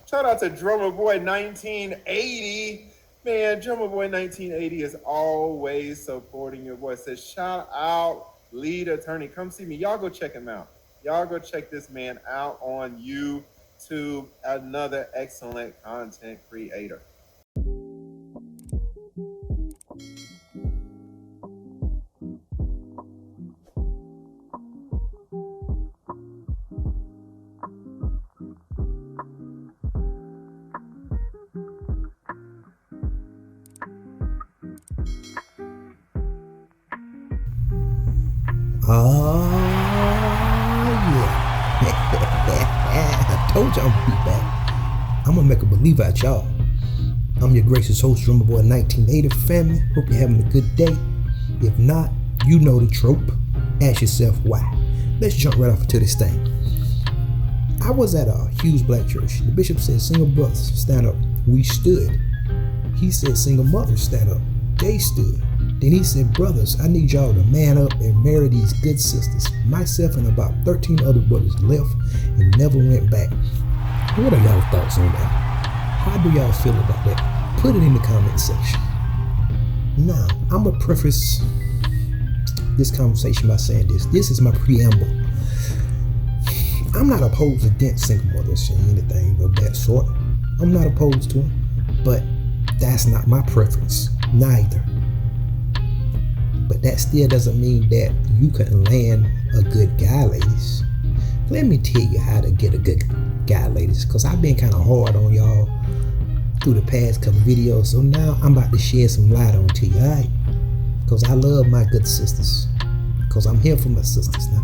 Shout out to Drummer Boy 1980. Man, Drummer Boy 1980 is always supporting your boy. Says, shout out, lead attorney. Come see me. Y'all go check him out. Y'all go check this man out on YouTube. Another excellent content creator. I told y'all I'm gonna be back. I'm gonna make a believer out y'all. I'm your gracious host, Drummer Boy 1980 family. Hope you're having a good day. If not, you know the trope. Ask yourself why. Let's jump right off into this thing. I was at a huge black church. The bishop said, single brothers, stand up. We stood. He said, single mothers, stand up. They stood. Then he said, brothers, I need y'all to man up and marry these good sisters. Myself and about 13 other brothers left and never went back. What are y'all thoughts on that? How do y'all feel about that? Put it in the comment section. Now, I'm going to preface this conversation by saying this. This is my preamble. I'm not opposed against single mothers or anything of that sort. I'm not opposed to them, but that's not my preference, neither. But that still doesn't mean that you can land a good guy, ladies. Let me tell you how to get a good guy, ladies, because I've been kind of hard on y'all through the past couple videos. So now I'm about to shed some light on to you, all right? Because I love my good sisters. Because I'm here for my sisters now.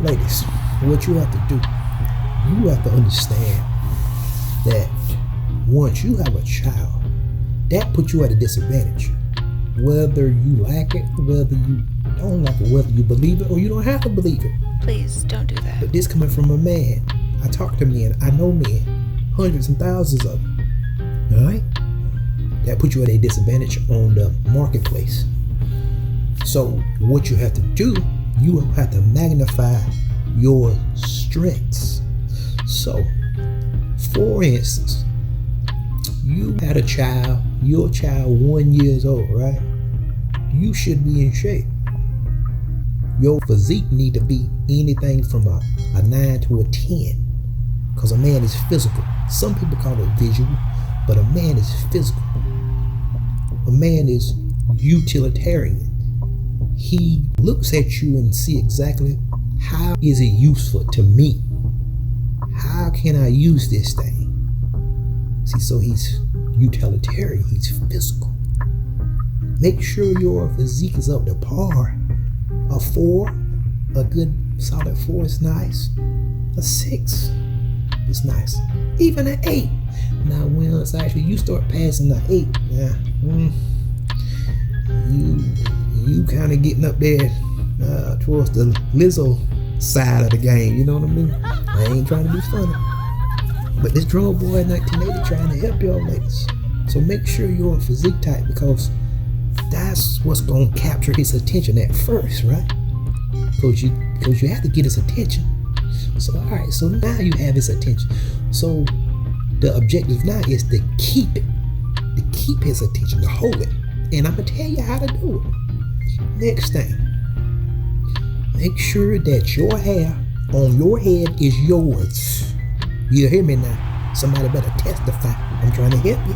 Ladies, what you have to do, you have to understand that once you have a child, that puts you at a disadvantage. Whether you like it, whether you don't like it, whether you believe it or you don't have to believe it. Please don't do that. But this coming from a man. I talk to men. I know men. Hundreds and thousands of them. Alright? That puts you at a disadvantage on the marketplace. So what you have to do, you have to magnify your strengths. So, for instance, you had a child, your child 1 year old, right? You should be in shape. Your physique need to be anything from a 9 to a 10. Because a man is physical. Some people call it visual, but a man is physical. A man is utilitarian. He looks at you and see exactly how is it useful to me? How can I use this thing? See, so he's utilitarian, he's physical. Make sure your physique is up to par. A 4, a good solid 4 is nice. A 6 is nice. Even an 8. Now, once actually you start passing the 8, you kind of getting up there towards the Lizzo side of the game. You know what I mean? I ain't trying to be funny. But this Drummer Boy 1980 trying to help y'all ladies. So make sure you're a physique type, because that's what's going to capture his attention at first, right? Because you have to get his attention. So, all right, so now you have his attention. So the objective now is to keep it, to keep his attention, to hold it. And I'm going to tell you how to do it. Next thing, make sure that your hair on your head is yours. You hear me now? Somebody better testify. I'm trying to help you.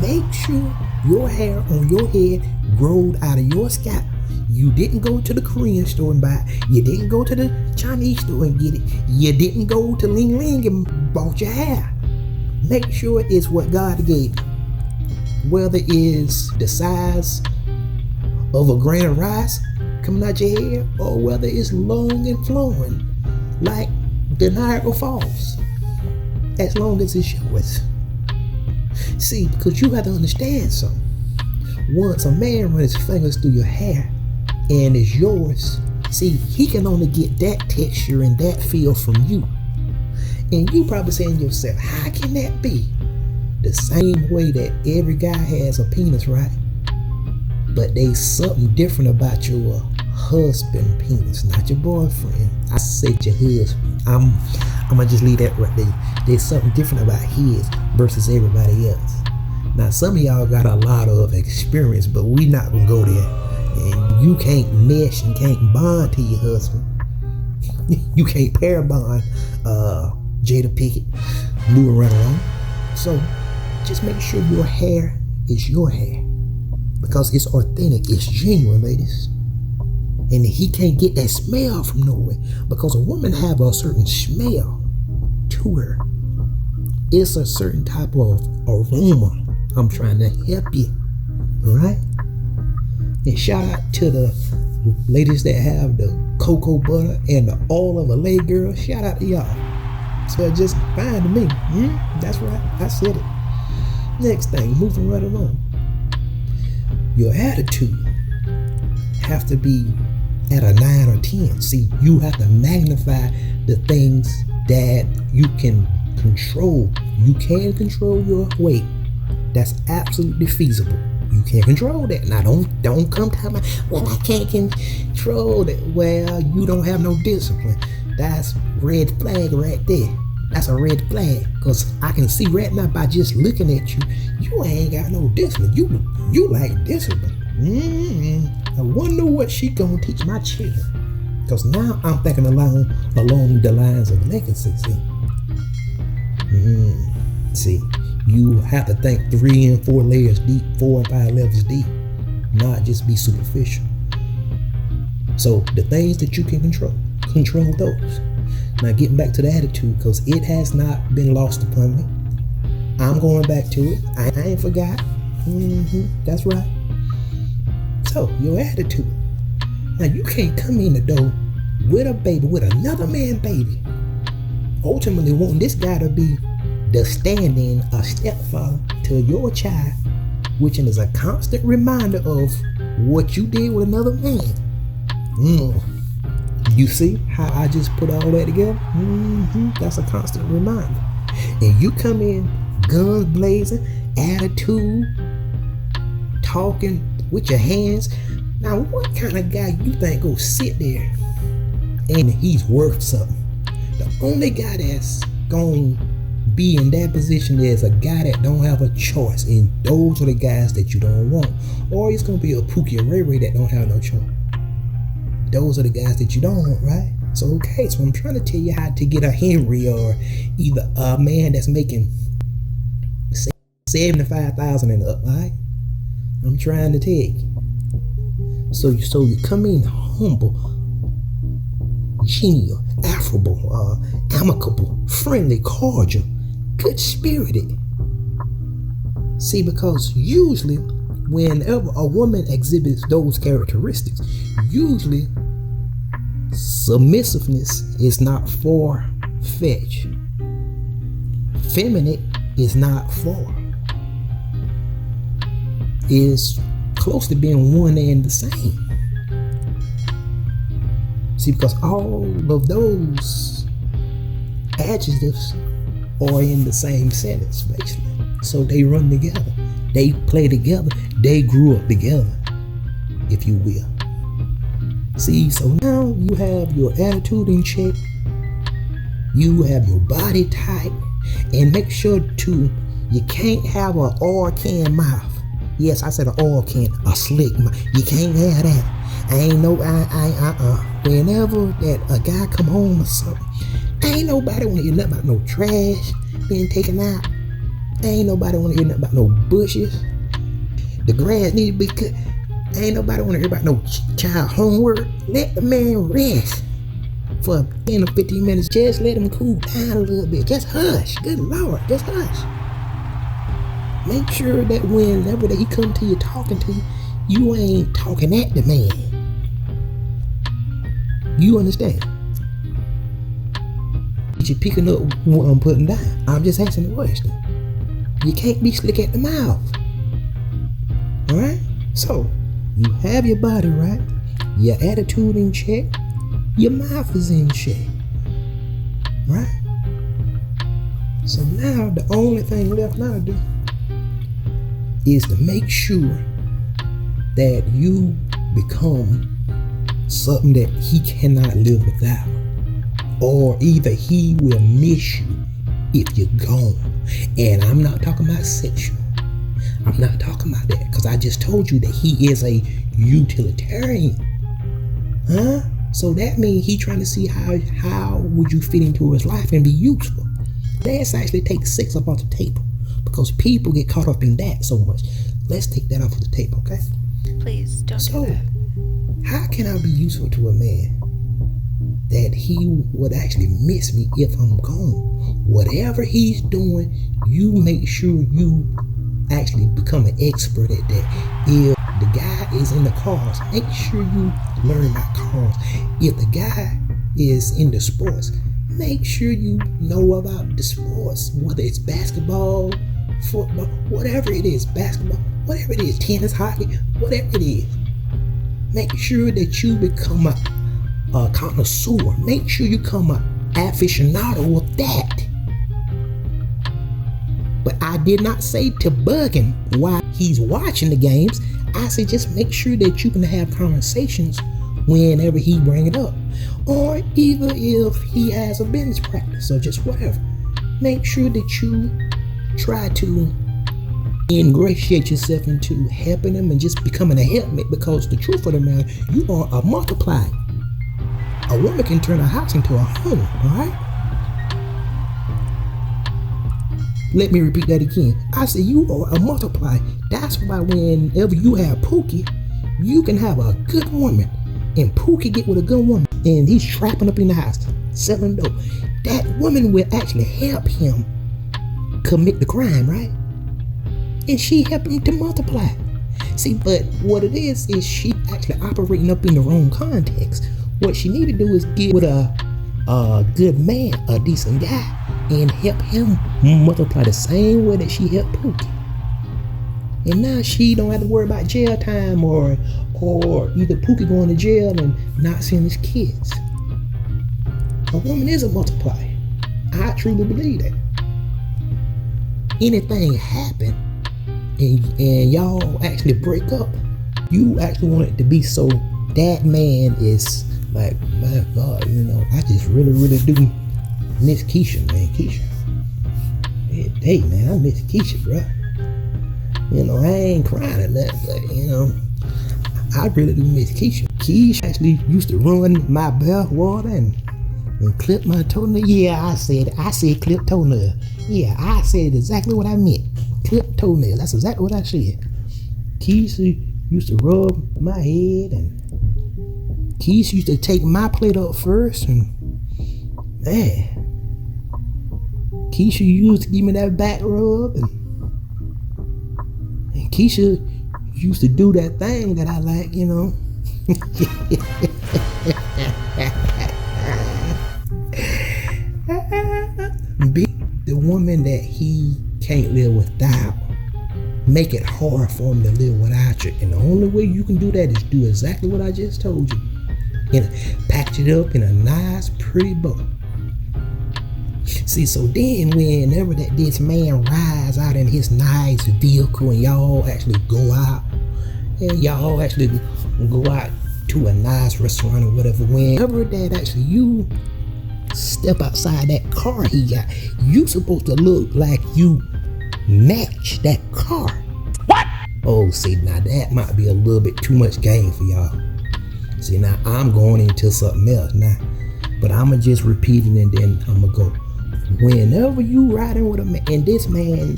Make sure your hair on your head growed out of your scalp. You didn't go to the Korean store and buy it. You didn't go to the Chinese store and get it. You didn't go to Ling Ling and bought your hair. Make sure it's what God gave you. Whether it's the size of a grain of rice coming out your hair, or whether it's long and flowing like the Niagara Falls. As long as it's yours. See, because you have to understand something. Once a man runs his fingers through your hair and it's yours, see, he can only get that texture and that feel from you. And you probably saying to yourself, how can that be? The same way that every guy has a penis, right? But there's something different about your husband penis, not your boyfriend. I said your husband. I'm gonna just leave that right there. There's something different about his versus everybody else. Now some of y'all got a lot of experience, but we not gonna go there. And you can't mesh and can't bond to your husband. You can't pair bond Jada Pickett moving right along. So just make sure your hair is your hair, because it's authentic, it's genuine, ladies. And he can't get that smell from nowhere, because a woman have a certain smell to her. It's a certain type of aroma. I'm trying to help you, all right? And shout out to the ladies that have the cocoa butter and the oil of a leg girl. Shout out to y'all. So just fine to me. That's right, I said it. Next thing, moving right along. Your attitude have to be at a 9 or 10. See, you have to magnify the things that you can control. You can control your weight. That's absolutely feasible. You can't control that. Now don't come to me, well, I can't control that. Well, you don't have no discipline. That's red flag right there. That's a red flag, because I can see right now by just looking at you, you ain't got no discipline. You like discipline. I wonder what she gonna teach my children, because now I'm thinking along the lines of legacy. See, you have to think 3 and 4 layers deep, 4 and 5 levels deep, not just be superficial. So the things that you can control those. Now getting back to the attitude, because it has not been lost upon me. I'm going back to it. I ain't forgot. That's right. So your attitude. Now you can't come in the door with a baby, with another man baby, ultimately wanting this guy to be the stand-in, a stepfather to your child, which is a constant reminder of what you did with another man. You see how I just put all that together? That's a constant reminder. And you come in guns blazing, attitude, talking with your hands. Now what kind of guy you think go sit there and he's worth something? The only guy that's gonna be in that position is a guy that don't have a choice, and those are the guys that you don't want. Or it's gonna be a Pookie or Ray Ray that don't have no choice. Those are the guys that you don't want, right? So okay, so I'm trying to tell you how to get a Henry, or either a man that's making $75,000 and up, right? I'm trying to tell you. So you come in humble, genial, affable, amicable, friendly, cordial, good spirited. See, because usually whenever a woman exhibits those characteristics, usually submissiveness is not far-fetched. Feminine is not far. Is close to being one and the same. See, because all of those adjectives are in the same sentence, basically. So they run together. They play together. They grew up together, if you will. See, so now you have your attitude in check. You have your body tight. And make sure too, you can't have an oil can mouth. Yes, I said an oil can, a slick mouth. You can't have that. Ain't no, whenever that a guy come home or something, ain't nobody want to hear nothing about no trash being taken out. Ain't nobody want to hear nothing about no bushes. The grass need to be cut. Ain't nobody want to hear about no child homework. Let the man rest for 10 or 15 minutes. Just let him cool down a little bit. Just hush. Good Lord, just hush. Make sure that whenever he come to you talking to you, you ain't talking at the man. You understand? You picking up what I'm putting down. I'm just asking the question. You can't be slick at the mouth. Alright? So, you have your body right, your attitude in check, your mouth is in check. Right? So now the only thing left now to do is to make sure that you become something that he cannot live without, or either he will miss you if you're gone. And I'm not talking about sexual. I'm not talking about that, because I just told you that he is a utilitarian. Huh? So that means he trying to see how would you fit into his life and be useful. Let's actually take sex up off the table, because people get caught up in that so much. Let's take that off of the table, okay? Please don't do that. How can I be useful to a man that he would actually miss me if I'm gone? Whatever he's doing, you make sure you actually become an expert at that. If the guy is in the cars, make sure you learn about cars. If the guy is into sports, make sure you know about the sports, whether it's basketball, football, whatever it is, basketball, whatever it is, tennis, hockey, whatever it is. Make sure that you become a connoisseur. Make sure you become an aficionado of that. But I did not say to bug him while he's watching the games. I said just make sure that you can have conversations whenever he bring it up. Or either if he has a business practice or just whatever. Make sure that you try to ingratiate yourself into helping him and just becoming a helpmate, because the truth of the matter, you are a multiplier. A woman can turn a house into a home, alright? Let me repeat that again. I said you are a multiplier. That's why whenever you have Pookie, you can have a good woman, and Pookie get with a good woman, and he's trapping up in the house, selling dope. That woman will actually help him commit the crime, right? And she helped him to multiply. See, but what it is she actually operating up in the wrong context. What she need to do is get with a good man, a decent guy, and help him multiply the same way that she helped Pookie. And now she don't have to worry about jail time or either Pookie going to jail and not seeing his kids. A woman is a multiplier. I truly believe that. Anything happen and y'all actually break up, you actually want it to be so that man is like, my God, I just really do miss Keisha, man. Keisha. Hey, man, I miss Keisha, bro. I ain't crying or nothing, but, I really do miss Keisha. Keisha actually used to run my bath water and clip my toenail. Yeah, I said clip toenail. Yeah, I said exactly what I meant. Clip toenail. That's exactly what I said. Keisha used to rub my head, and Keisha used to take my plate up first, and man, Keisha used to give me that back rub, and Keisha used to do that thing that I like, Be the woman that he can't live without. Make it hard for him to live without you. And the only way you can do that is do exactly what I just told you. Package it up in a nice, pretty bow. See, so then whenever this man rides out in his nice vehicle and y'all actually go out, and y'all actually go out to a nice restaurant or whatever, whenever that actually you step outside that car he got, you supposed to look like you match that car. What? Oh, see, now that might be a little bit too much game for y'all. See, now I'm going into something else now, but I'ma just repeat it and then I'ma go. Whenever you riding with a man, and this man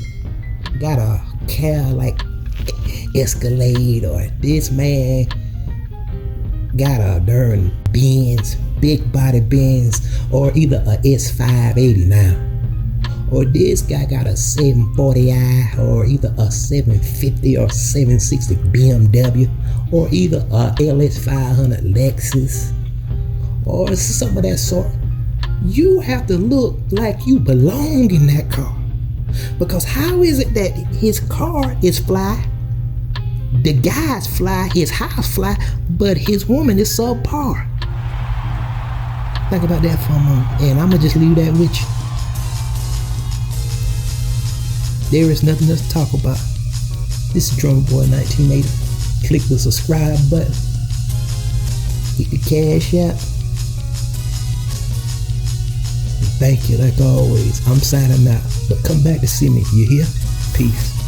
got a car like Escalade, or this man got a darn Benz, big body Benz, or either a S580 now, or this guy got a 740i, or either a 750 or 760 BMW, or either a LS500 Lexus, or some of that sort. You have to look like you belong in that car. Because how is it that his car is fly, the guy's fly, his house fly, but his woman is subpar? Think about that for a moment, and I'm gonna just leave that with you. There is nothing else to talk about. This is Drummer Boy 1980. Click the subscribe button. Hit the cash app. And thank you, like always. I'm signing out, but come back to see me. You hear? Peace.